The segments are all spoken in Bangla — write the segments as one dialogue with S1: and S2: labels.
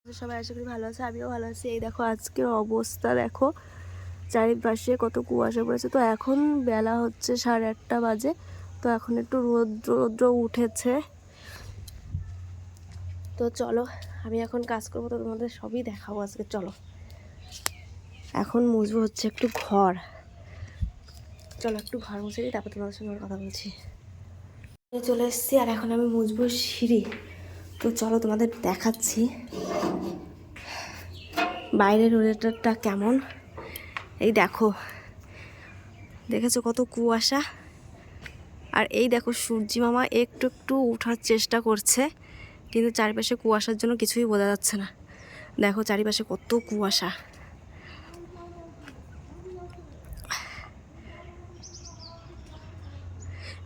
S1: সবাই আশা করি ভালো আছে, আমিও ভালো আছি। এই দেখো আজকের অবস্থা দেখো, চারিপাশে কত কুয়াশা পড়েছে। তো এখন বেলা হচ্ছে 8:30 বাজে। তো এখন একটু রৌদ্র রৌদ্র উঠেছে। তো চলো আমি এখন কাজ করবো, তো তোমাদের সবই দেখাবো আজকে। চলো এখন মুছবো হচ্ছে একটু ঘর। চলো একটু ঘর মুছে দিই, তারপর তোমাদের সঙ্গে কথা বলছি। চলে এসেছি আর এখন আমি মুছবো সিঁড়ি। তো চলো তোমাদের দেখাচ্ছি বাইরের ওয়েদারটা কেমন। এই দেখো, দেখেছো কত কুয়াশা। আর এই দেখো সূর্যি মামা একটু একটু ওঠার চেষ্টা করছে, কিন্তু চারিপাশে কুয়াশার জন্য কিছুই বোঝা যাচ্ছে না। দেখো চারিপাশে কত কুয়াশা।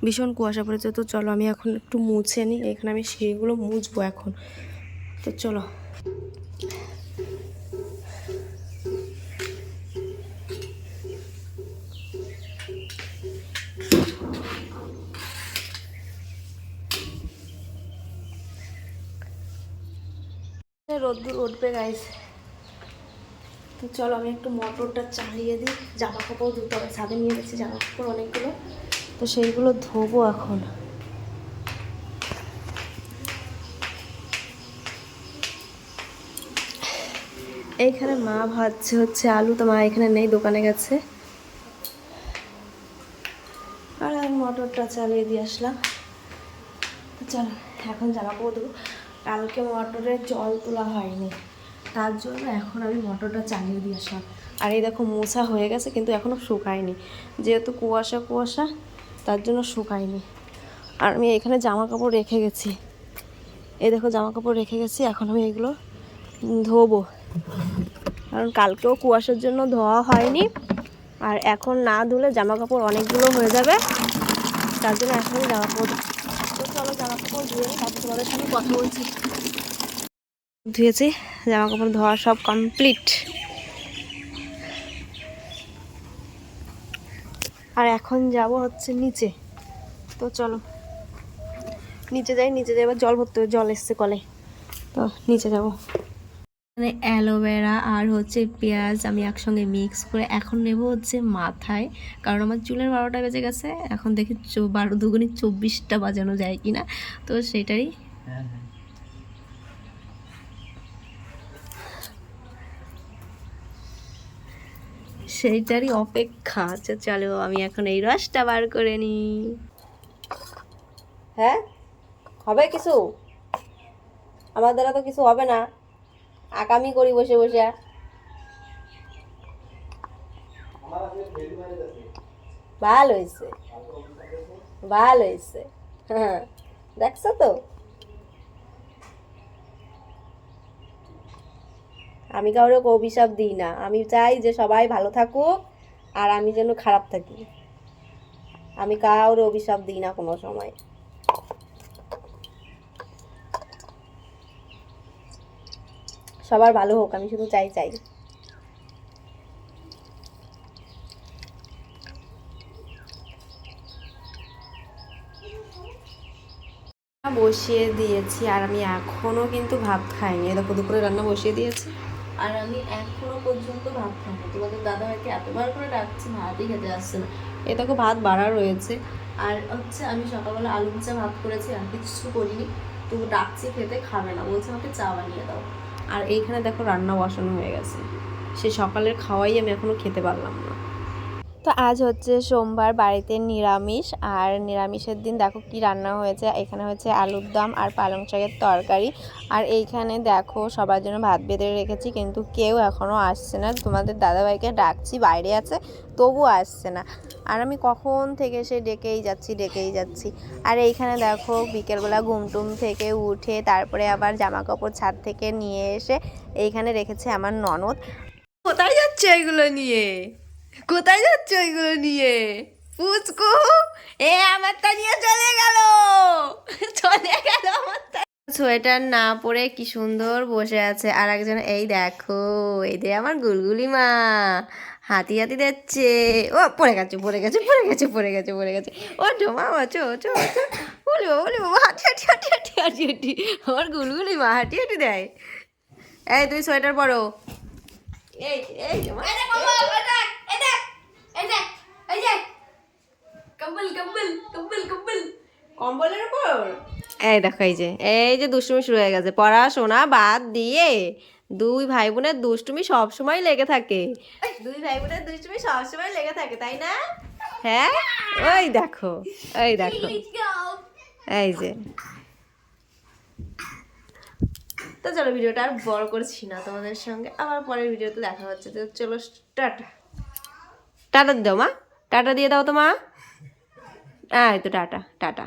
S1: ভীষণ কুয়াশা পড়েছে। তো চলো আমি এখন একটু মুছে নিই, এখানে আমি সিঁড়িগুলো মুছবো এখন। তো চলো রোদ্দুর উঠবে গাইস। তো চলো আমি একটু মোটরটা চালিয়ে দিই। জামা কাপড় ধুতে হবে, ছাদে নিয়ে গেছি জামা কাপড় অনেকগুলো, তো সেইগুলো ধোবো এখন। এইখানে মা ভাজছে হচ্ছে আলু, তো মা এখানে নেই, দোকানে গেছে। আর আমি মোটরটা চালিয়ে দিয়ে আসলাম। তো চলো এখন জামা কাপড় দেবো। কালকে মোটরে জল তোলা হয়নি, তার জন্য এখন আমি মোটরটা চালিয়ে দিয়ে আসলাম। আর এই দেখো মোছা হয়ে গেছে, কিন্তু এখনও শুকায়নি, যেহেতু কুয়াশা কুয়াশা তার জন্য শুকায়নি। আর আমি এখানে জামা কাপড় রেখে গেছি, এই দেখো জামা কাপড় রেখে গেছি। এখন আমি এগুলো ধোবো, কারণ কালকেও কুয়াশার জন্য ধোয়া হয়নি। আর এখন না ধুলে জামা কাপড় অনেকগুলো হয়ে যাবে, তার জন্য এখন আমি জামা কাপড়। তো চলো জামা কাপড় ধুয়ে তারপর তোমাদের সঙ্গে কথা বলছি। ধুয়েছি, জামা কাপড় ধোয়া সব কমপ্লিট। আর এখন যাব হচ্ছে নিচে। তো চলো নিচে যাই, নিচে যাই। এবার জল ভরতে হবে, জল এসছে কলে, তো নিচে যাব। মানে অ্যালোভেরা আর হচ্ছে পেঁয়াজ আমি একসঙ্গে মিক্স করে এখন নেব হচ্ছে মাথায়, কারণ আমার চুলের 12টা বেজে গেছে। এখন দেখি 12 দুগুনি 24টা বাজানো যায় কিনা, তো সেটাই। সেইটারই অপেক্ষা। আচ্ছা চলো আমি এখন এই রসটা বার করে নিই। হ্যাঁ হবে কিছু? আমার দ্বারা তো কিছু হবে না, আকামি করি বসে বসে। ভালো হয়েছে, ভালো হয়েছে। হ্যাঁ দেখছো তো, আমি কাউকে অভিশাপ দিই না, আমি চাই যে সবাই ভালো থাকুক আর আমি যেন খারাপ থাকি। আমি কাউরে অভিশাপ দিই না কোনো সময়। সবার ভালো হোক, আমি শুধু চাই চাই। বসিয়ে দিয়েছি আর আমি এখনও কিন্তু ভাত খাইনি। দেখো দুপুরে রান্না বসিয়ে দিয়েছি আর আমি এখনো পর্যন্ত ভাত খাইনি। তোমাদের দাদাভাইকে এতবার করে ডাকছি, ভাতই খেতে আসছে না। এ দেখো ভাত বাড়া রয়েছে। আর হচ্ছে আমি সকালবেলা আলু ভাজা ভাত করেছি, আর কিছু করিনি। তো ডাকছি খেতে, খাবে না, বলছে আমাকে চা বানিয়ে দাও। আর এইখানে দেখো রান্না বসানো হয়ে গেছে, সে সকালের খাওয়াই আমি এখনো খেতে পারলাম না। তো আজ হচ্ছে সোমবার, বাড়িতে নিরামিষ। আর নিরামিষের দিন দেখো কি রান্না হয়েছে। এখানে হচ্ছে আলুর দম আর পালং শাকের তরকারি। আর এইখানে দেখো সবার জন্য ভাত বেঁধে রেখেছি, কিন্তু কেউ এখনও আসছে না। তোমাদের দাদাভাইকে ডাকছি, বাইরে আছে, তবুও আসছে না। আর আমি কখন থেকে সে ডেকেই যাচ্ছি। আর এইখানে দেখো বিকেলবেলা ঘুমটুম থেকে উঠে তারপরে আবার জামা কাপড় ছাদ থেকে নিয়ে এসে এইখানে রেখেছে আমার ননদ। কোথায় যাচ্ছে এগুলো নিয়ে? কোথায় যাচ্ছে ওইগুলো নিয়ে? পুচকু, এ আমারটা নিয়ে চলে গেল, আমার সোয়েটার না পরে কি সুন্দর বসে আছে। আর একজন এই দেখো, এই দে আমার গুলগুলি মা হাতি হাতি দিচ্ছে। ও পড়ে গেছে। ও জমা আছো চো বলবো হাঁটি হাঁটি আমার গুলগুলি মা হাঁটি হাঁটি দেয়। এই তুই সোয়েটার পরো। এই এই যে মা, কম্বলের উপর এই দেখো, এই যে দুষ্টুমি শুরু হয়ে গেছে। পড়াশোনা বাদ দিয়ে দুই ভাই বোনের দুষ্টুমি সব সময় লেগে থাকে। দুই ভাই বোনের দুষ্টুমি সব সময় লেগে থাকে, তাই না? হ্যাঁ, ওই দেখো, এই দেখো, এই যে। তো চলো ভিডিওটা আর বড় করছি না তোমাদের সঙ্গে, আবার পরের ভিডিওতে দেখা হচ্ছে। তো চলো টাটা। টাটা দাও মা, টাটা দিয়ে দাও তো মা। এই তো টাটা টাটা।